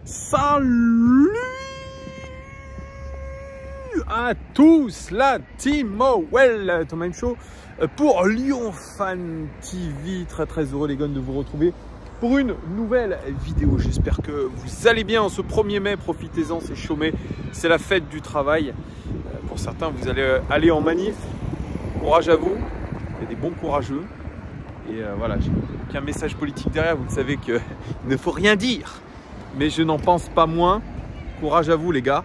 Salut à tous, la team OL Tom Show pour Lyon Fan TV. Très heureux les gars de vous retrouver pour une nouvelle vidéo. J'espère que vous allez bien en ce 1er mai. Profitez-en, c'est chômé, c'est la fête du travail. Pour certains, vous allez aller en manif. Courage à vous, il y a des bons courageux. Et voilà, j'ai aucun message politique derrière. Vous le savez qu'il ne faut rien dire, mais je n'en pense pas moins. Courage à vous les gars.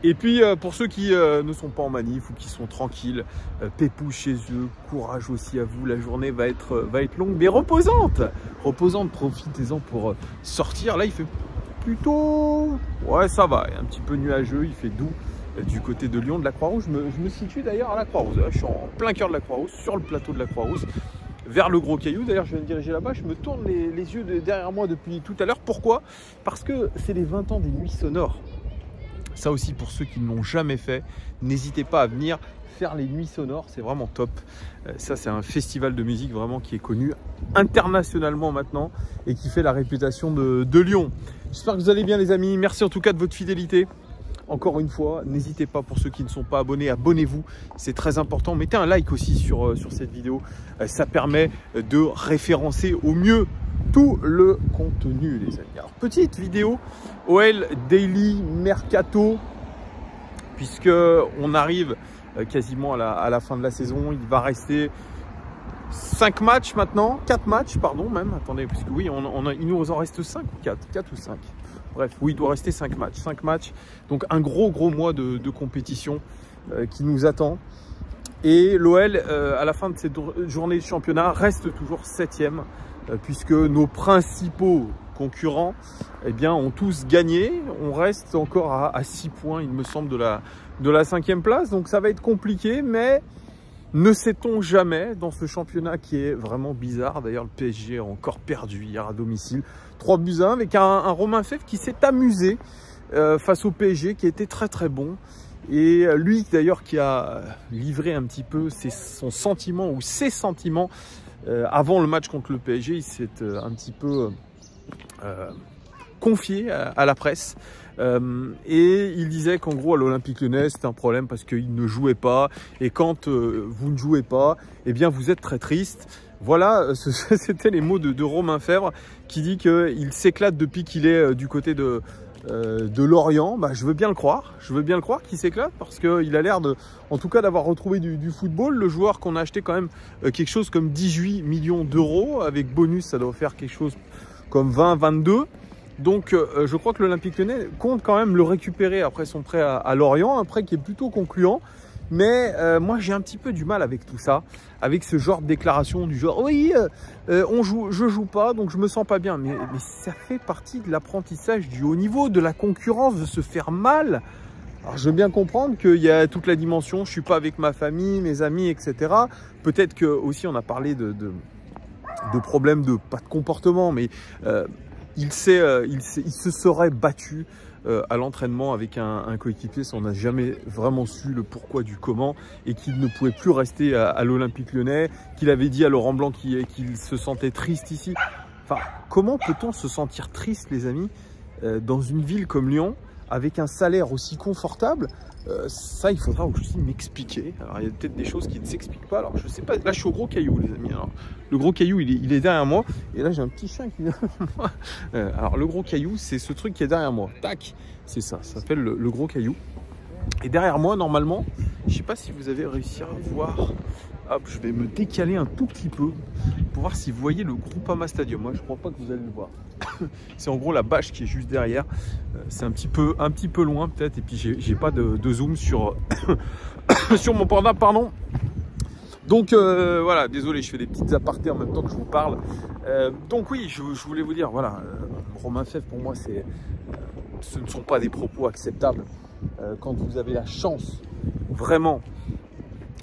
Et puis pour ceux qui ne sont pas en manif ou qui sont tranquilles, pépou chez eux, courage aussi à vous. La journée va être longue mais reposante. Reposante, profitez-en pour sortir. Là il fait plutôt... Ouais ça va, un petit peu nuageux, il fait doux du côté de Lyon, de la Croix-Rouge. Je me situe d'ailleurs à la Croix-Rouge. Je suis en plein cœur de la Croix-Rouge, sur le plateau de la Croix-Rouge, vers le Gros Caillou. D'ailleurs je viens de diriger là-bas, je me tourne les yeux derrière moi depuis tout à l'heure. Pourquoi? Parce que c'est les 20 ans des Nuits Sonores. Ça aussi, pour ceux qui ne l'ont jamais fait, n'hésitez pas à venir faire les Nuits Sonores, c'est vraiment top. Ça, c'est un festival de musique vraiment qui est connu internationalement maintenant et qui fait la réputation de Lyon. J'espère que vous allez bien les amis, merci en tout cas de votre fidélité. Encore une fois, n'hésitez pas, pour ceux qui ne sont pas abonnés, abonnez-vous, c'est très important. Mettez un like aussi sur cette vidéo, ça permet de référencer au mieux tout le contenu les amis. Alors petite vidéo OL Daily Mercato, puisque on arrive quasiment à la fin de la saison. Il va rester 5 matchs maintenant, 4 matchs pardon même, attendez, parce que oui il nous en reste 5 ou 4 ou 5, bref oui, il doit rester 5 matchs, donc un gros mois de compétition qui nous attend. Et l'OL à la fin de cette journée de championnat reste toujours 7e, puisque nos principaux concurrents ont tous gagné. On reste encore à 6 points il me semble de la 5e place, donc ça va être compliqué, mais ne sait-on jamais dans ce championnat qui est vraiment bizarre. D'ailleurs le PSG a encore perdu hier à domicile 3-1 avec un Romain Fèvre qui s'est amusé face au PSG, qui était très bon. Et lui d'ailleurs qui a livré un petit peu son sentiment ou ses sentiments avant le match contre le PSG. Il s'est un petit peu confié à la presse et il disait qu'en gros à l'Olympique Lyonnais c'était un problème parce qu'il ne jouait pas, et quand vous ne jouez pas, eh bien vous êtes très triste. Voilà, c'était les mots de Romain Fèvre, qui dit qu'il s'éclate depuis qu'il est du côté de Lorient. Bah, je veux bien le croire qu'il s'éclate, parce qu'il a l'air en tout cas d'avoir retrouvé du football. Le joueur qu'on a acheté quand même quelque chose comme 18 millions d'euros, avec bonus ça doit faire quelque chose comme 20-22. Donc je crois que l'Olympique Lyonnais compte quand même le récupérer après son prêt à Lorient, un prêt qui est plutôt concluant. Mais moi j'ai un petit peu du mal avec tout ça, avec ce genre de déclaration du genre oui je joue pas donc je me sens pas bien, mais ça fait partie de l'apprentissage du haut niveau, de la concurrence, de se faire mal. Alors je veux bien comprendre qu'il y a toute la dimension, je suis pas avec ma famille, mes amis, etc. Peut-être que aussi on a parlé de problèmes pas de comportement, mais il se serait battu à l'entraînement avec un coéquipier, ça on n'a jamais vraiment su le pourquoi du comment, et qu'il ne pouvait plus rester à l'Olympique Lyonnais, qu'il avait dit à Laurent Blanc qu'il se sentait triste ici. Enfin, comment peut-on se sentir triste les amis dans une ville comme Lyon, avec un salaire aussi confortable? Ça, il faudra aussi m'expliquer. Alors, il y a peut-être des choses qui ne s'expliquent pas. Alors, je sais pas. Là, je suis au Gros Caillou, les amis. Alors, le Gros Caillou, il est derrière moi. Et là, j'ai un petit chien qui vient. Alors, le Gros Caillou, c'est ce truc qui est derrière moi. Tac, c'est ça. Ça s'appelle le Gros Caillou. Et derrière moi, normalement, je sais pas si vous avez réussi à voir. Hop, je vais me décaler un tout petit peu pour voir si vous voyez le Groupama Stadium. Moi, je crois pas que vous allez le voir. C'est en gros la bâche qui est juste derrière. C'est un petit peu loin peut-être. Et puis j'ai pas de zoom sur sur mon portable, pardon. Donc voilà, désolé, je fais des petites apartés en même temps que je vous parle. Donc oui, je voulais vous dire, voilà, Romain Fèvre pour moi ce ne sont pas des propos acceptables quand vous avez la chance vraiment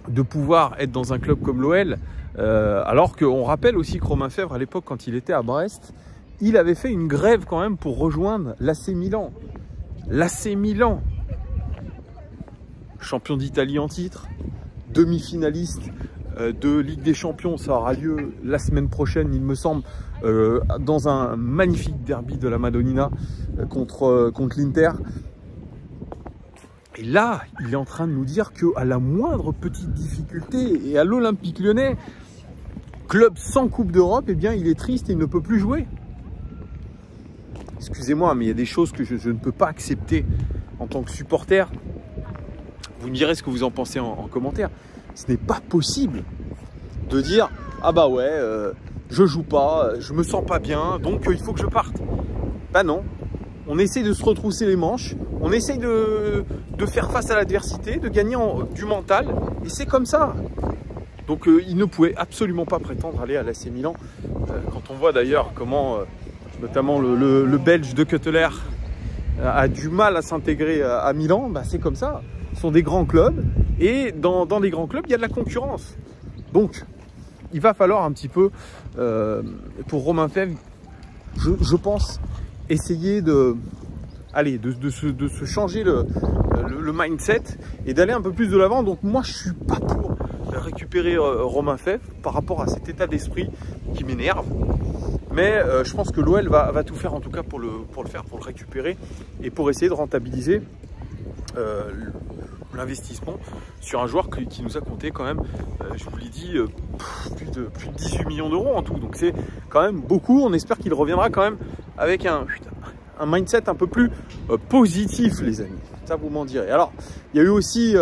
de pouvoir être dans un club comme l'OL, alors qu'on rappelle aussi que Romain Fèvre à l'époque quand il était à Brest, il avait fait une grève quand même pour rejoindre l'AC Milan. L'AC Milan, champion d'Italie en titre, demi-finaliste de Ligue des Champions. Ça aura lieu la semaine prochaine, il me semble, dans un magnifique derby de la Madonnina contre l'Inter. Et là, il est en train de nous dire qu'à la moindre petite difficulté, et à l'Olympique Lyonnais, club sans Coupe d'Europe, eh bien, il est triste et il ne peut plus jouer. Excusez-moi, mais il y a des choses que je ne peux pas accepter en tant que supporter. Vous me direz ce que vous en pensez en commentaire. Ce n'est pas possible de dire « Ah bah ouais, je joue pas, je me sens pas bien, donc il faut que je parte. » Bah non. On essaie de se retrousser les manches, on essaie de faire face à l'adversité, de gagner du mental, et c'est comme ça. Donc il ne pouvait absolument pas prétendre aller à l'AC Milan. Quand on voit d'ailleurs comment, notamment le Belge De Ketelaere a du mal à s'intégrer à Milan, bah, c'est comme ça. Ce sont des grands clubs, et dans des grands clubs, il y a de la concurrence. Donc, il va falloir un petit peu, pour Romain Fèvre, je pense, essayer de se changer le mindset et d'aller un peu plus de l'avant. Donc moi je suis pas pour récupérer Romain Fèvre par rapport à cet état d'esprit qui m'énerve, mais je pense que l'OL va tout faire en tout cas pour le récupérer et pour essayer de rentabiliser l'investissement sur un joueur qui nous a compté quand même, je vous l'ai dit, plus de 18 millions d'euros en tout. Donc c'est quand même beaucoup. On espère qu'il reviendra quand même avec un mindset un peu plus positif, les amis. Ça, vous m'en direz. Alors, il y a eu aussi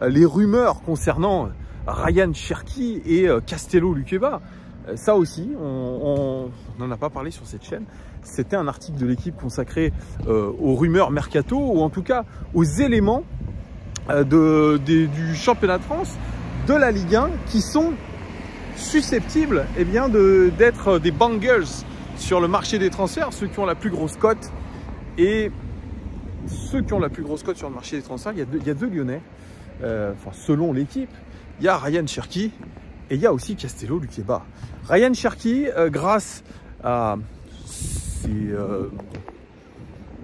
les rumeurs concernant Ryan Cherki et Castello Luqueba. Ça aussi, on n'en a pas parlé sur cette chaîne. C'était un article de l'équipe consacré aux rumeurs mercato, ou en tout cas aux éléments du championnat de France, de la Ligue 1, qui sont susceptibles d'être des bangers sur le marché des transferts, ceux qui ont la plus grosse cote. Et ceux qui ont la plus grosse cote sur le marché des transferts, il y a deux Lyonnais, selon l'équipe. Il y a Ryan Cherki et il y a aussi Castello Luqueba. Ryan Cherki, grâce à ses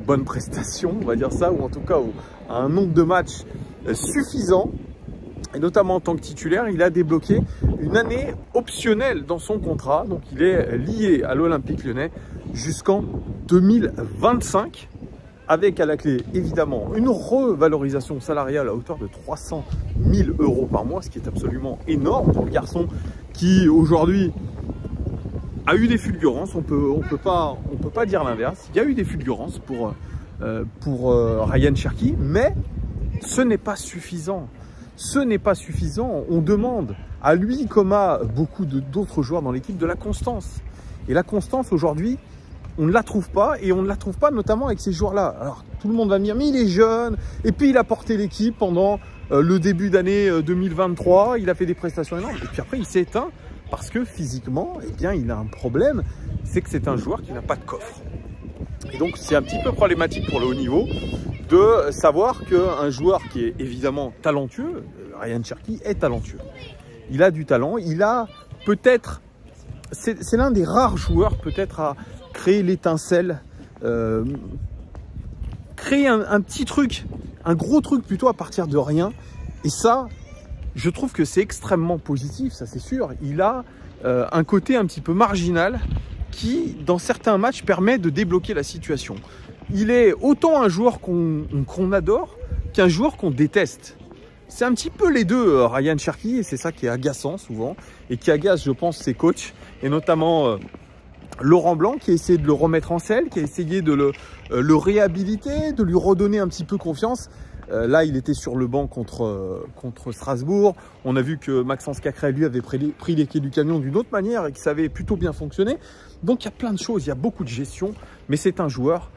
bonnes prestations, on va dire ça, ou en tout cas à un nombre de matchs suffisant, et notamment en tant que titulaire, il a débloqué une année optionnelle dans son contrat. Donc il est lié à l'Olympique Lyonnais jusqu'en 2025, avec à la clé évidemment une revalorisation salariale à hauteur de 300 000 € par mois, ce qui est absolument énorme pour le garçon qui aujourd'hui a eu des fulgurances. On peut pas dire l'inverse. Il y a eu des fulgurances pour Ryan Cherki, mais ce n'est pas suffisant. Ce n'est pas suffisant. On demande à lui, comme à beaucoup d'autres joueurs dans l'équipe, de la constance. Et la constance, aujourd'hui, on ne la trouve pas. Et on ne la trouve pas notamment avec ces joueurs-là. Alors, tout le monde va me dire, mais il est jeune. Et puis, il a porté l'équipe pendant le début d'année 2023. Il a fait des prestations énormes. Et puis après, il s'est éteint parce que physiquement, eh bien, il a un problème. C'est que c'est un joueur qui n'a pas de coffre. Et donc, c'est un petit peu problématique pour le haut niveau de savoir qu'un joueur qui est évidemment talentueux, Ryan Cherki est talentueux. Il a du talent, il a peut-être, c'est l'un des rares joueurs peut-être à créer l'étincelle, créer un petit truc, un gros truc plutôt à partir de rien. Et ça, je trouve que c'est extrêmement positif, ça c'est sûr. Il a un côté un petit peu marginal qui, dans certains matchs, permet de débloquer la situation. Il est autant un joueur qu'on adore qu'un joueur qu'on déteste. C'est un petit peu les deux, Ryan Cherki, et c'est ça qui est agaçant souvent, et qui agace, je pense, ses coachs, et notamment Laurent Blanc, qui a essayé de le remettre en selle, qui a essayé de le réhabiliter, de lui redonner un petit peu confiance. Là, il était sur le banc contre Strasbourg. On a vu que Maxence Cacré, lui, avait pris les quais du camion d'une autre manière et que ça avait plutôt bien fonctionné. Donc, il y a plein de choses, il y a beaucoup de gestion, mais c'est un joueur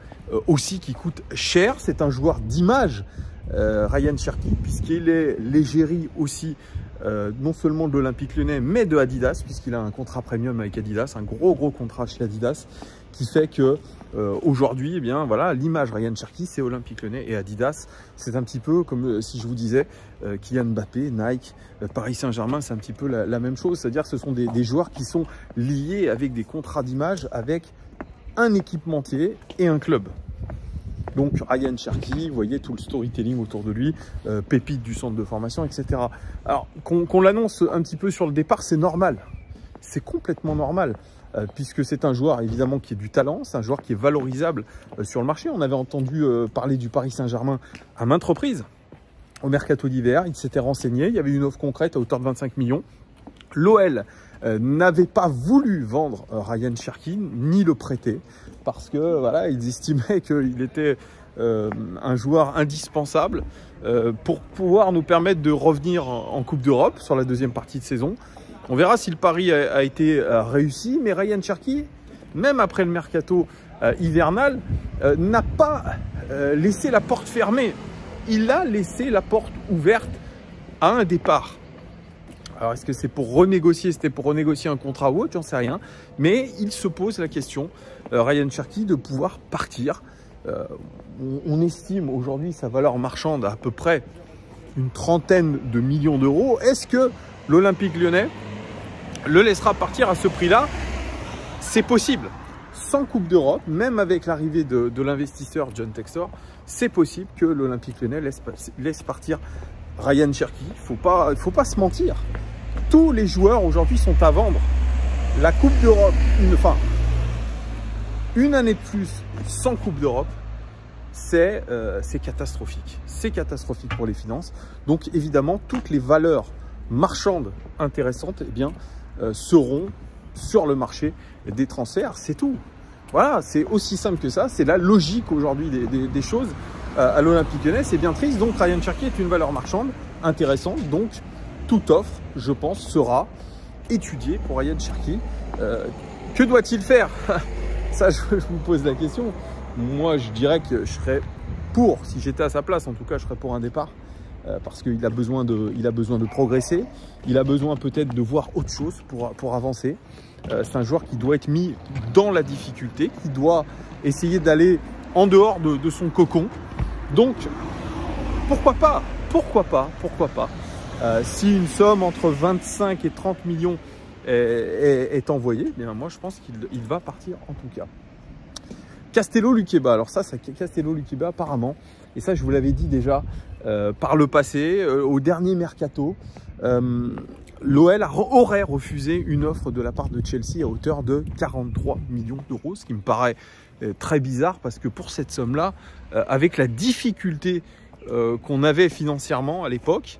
aussi qui coûte cher. C'est un joueur d'image, Ryan Cherki, puisqu'il est l'égérie aussi non seulement de l'Olympique Lyonnais, mais de Adidas, puisqu'il a un contrat premium avec Adidas, un gros contrat chez Adidas, qui fait que aujourd'hui, eh bien voilà, l'image Ryan Cherki, c'est Olympique Lyonnais et Adidas. C'est un petit peu comme si je vous disais Kylian Mbappé, Nike, Paris Saint-Germain, c'est un petit peu la même chose. C'est-à-dire que ce sont des joueurs qui sont liés avec des contrats d'image, avec un équipementier et un club. Donc Ryan Cherki, vous voyez tout le storytelling autour de lui, pépite du centre de formation, etc. Alors qu'on l'annonce un petit peu sur le départ, c'est normal. C'est complètement normal. Puisque c'est un joueur évidemment qui a du talent, c'est un joueur qui est valorisable sur le marché. On avait entendu parler du Paris Saint-Germain à maintes reprises au mercato d'hiver. Il s'était renseigné, il y avait une offre concrète à hauteur de 25 millions. L'OL n'avait pas voulu vendre Ryan Cherki ni le prêter parce que voilà, ils estimaient qu'il était un joueur indispensable pour pouvoir nous permettre de revenir en Coupe d'Europe sur la deuxième partie de saison. On verra si le pari a été réussi, mais Ryan Cherki, même après le mercato hivernal, n'a pas laissé la porte fermée. Il a laissé la porte ouverte à un départ. Alors, est-ce que c'est pour renégocier, c'était pour renégocier un contrat ou autre, j'en sais rien. Mais il se pose la question, Ryan Cherki, de pouvoir partir. On estime aujourd'hui sa valeur marchande à peu près une trentaine de millions d'euros. Est-ce que l'Olympique Lyonnais le laissera partir à ce prix-là? C'est possible. Sans Coupe d'Europe, même avec l'arrivée de l'investisseur John Textor, c'est possible que l'Olympique Lyonnais laisse partir Ryan Cherki. Il faut pas se mentir. Tous les joueurs aujourd'hui sont à vendre. La Coupe d'Europe, une année de plus sans Coupe d'Europe, c'est catastrophique. C'est catastrophique pour les finances. Donc évidemment, toutes les valeurs marchandes intéressantes, eh bien, seront sur le marché des transferts, c'est tout. Voilà, c'est aussi simple que ça, c'est la logique aujourd'hui des choses à l'Olympique Lyonnais, c'est bien triste. Donc Ryan Cherki est une valeur marchande intéressante, donc toute offre, je pense, sera étudiée pour Ryan Cherki. Que doit-il faire? Ça, je vous pose la question. Moi, je dirais que je serais pour, si j'étais à sa place, en tout cas, je serais pour un départ. Parce qu'il a besoin de progresser, il a besoin peut-être de voir autre chose pour avancer. C'est un joueur qui doit être mis dans la difficulté, qui doit essayer d'aller en dehors de son cocon. Donc, pourquoi pas? Si une somme entre 25 et 30 millions est envoyée, eh bien moi je pense qu'il va partir en tout cas. Castello Luqueba, alors ça Castello Luqueba apparemment, et ça je vous l'avais dit déjà par le passé, au dernier mercato, l'OL aurait refusé une offre de la part de Chelsea à hauteur de 43 millions d'euros, ce qui me paraît très bizarre parce que pour cette somme-là, avec la difficulté qu'on avait financièrement à l'époque,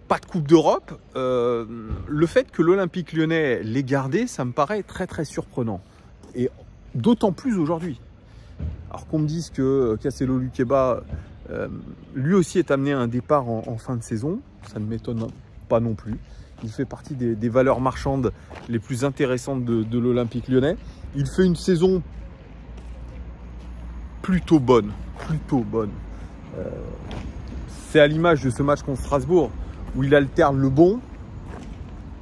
pas de Coupe d'Europe, le fait que l'Olympique Lyonnais l'ait gardé, ça me paraît très très surprenant. Et d'autant plus aujourd'hui. Alors qu'on me dise que Castello Luqueba, lui aussi est amené à un départ en fin de saison, ça ne m'étonne pas non plus. Il fait partie des valeurs marchandes les plus intéressantes de l'Olympique Lyonnais. Il fait une saison plutôt bonne. C'est à l'image de ce match contre Strasbourg où il alterne le bon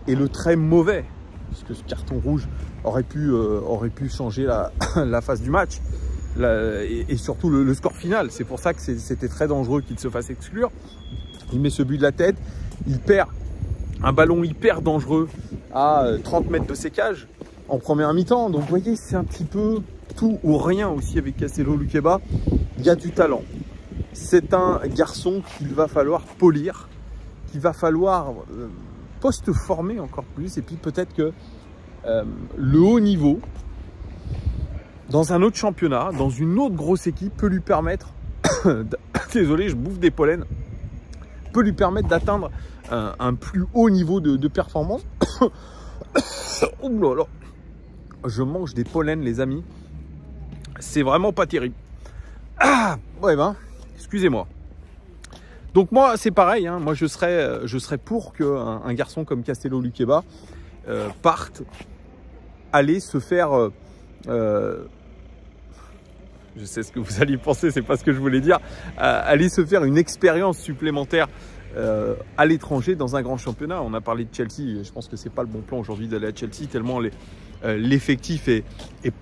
et le très mauvais. Puisque ce carton rouge aurait pu changer la face du match. Et surtout le score final. C'est pour ça que c'était très dangereux qu'il se fasse exclure. Il met ce but de la tête. Il perd un ballon hyper dangereux à 30 mètres de ses cages en première mi-temps. Donc vous voyez, c'est un petit peu tout ou rien aussi avec Castello Luqueba. Il y a du talent. C'est un garçon qu'il va falloir polir, qu'il va falloir post-former encore plus. Et puis peut-être que le haut niveau, dans un autre championnat, dans une autre grosse équipe, peut lui permettre, désolé, je bouffe des pollens, peut lui permettre d'atteindre un plus haut niveau de performance. Oh là là, je mange des pollens, les amis. C'est vraiment pas terrible. Ah, ouais, ben, excusez-moi. Donc moi, c'est pareil, hein, moi je serais pour qu'un garçon comme Castello Luqueba parte, aller se faire... je sais ce que vous allez penser, c'est pas ce que je voulais dire. Aller se faire une expérience supplémentaire à l'étranger dans un grand championnat. On a parlé de Chelsea, je pense que c'est pas le bon plan aujourd'hui d'aller à Chelsea, tellement l'effectif est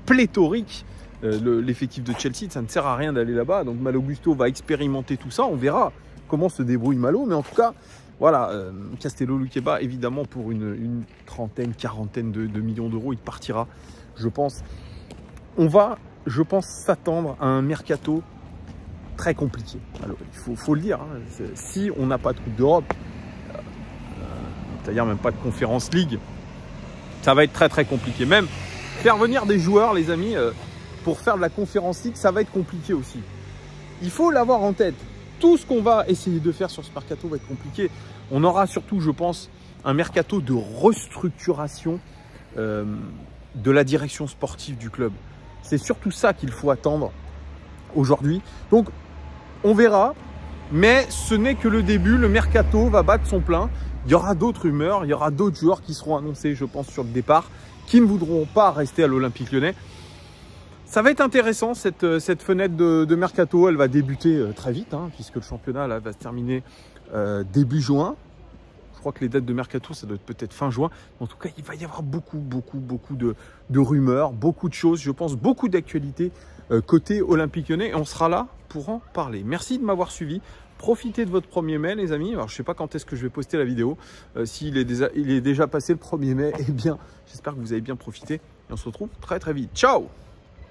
pléthorique. L'effectif de Chelsea, ça ne sert à rien d'aller là-bas. Donc Malo Gusto va expérimenter tout ça. On verra comment se débrouille Malo. Mais en tout cas, voilà, Castello Luqueba, évidemment, pour une trentaine, quarantaine de millions d'euros, il partira, je pense. On va, je pense, s'attendre à un mercato très compliqué. Alors, il faut le dire, hein, si on n'a pas de Coupe d'Europe, c'est-à-dire même pas de Conference League, ça va être très très compliqué. Même faire venir des joueurs, les amis, pour faire de la Conference League, ça va être compliqué aussi. Il faut l'avoir en tête. Tout ce qu'on va essayer de faire sur ce mercato va être compliqué. On aura surtout, je pense, un mercato de restructuration de la direction sportive du club. C'est surtout ça qu'il faut attendre aujourd'hui. Donc, on verra, mais ce n'est que le début. Le mercato va battre son plein. Il y aura d'autres rumeurs, il y aura d'autres joueurs qui seront annoncés, je pense, sur le départ, qui ne voudront pas rester à l'Olympique Lyonnais. Ça va être intéressant, cette fenêtre de mercato. Elle va débuter très vite, hein, puisque le championnat là, va se terminer début juin. Je crois que les dates de mercato, ça doit être peut-être fin juin. En tout cas, il va y avoir beaucoup de rumeurs, beaucoup de choses, je pense, beaucoup d'actualités côté Olympique Lyonnais. Et on sera là pour en parler. Merci de m'avoir suivi. Profitez de votre 1er mai, les amis. Alors, je ne sais pas quand est-ce que je vais poster la vidéo. S'il est déjà passé le 1er mai, eh bien, j'espère que vous avez bien profité. Et on se retrouve très très vite. Ciao!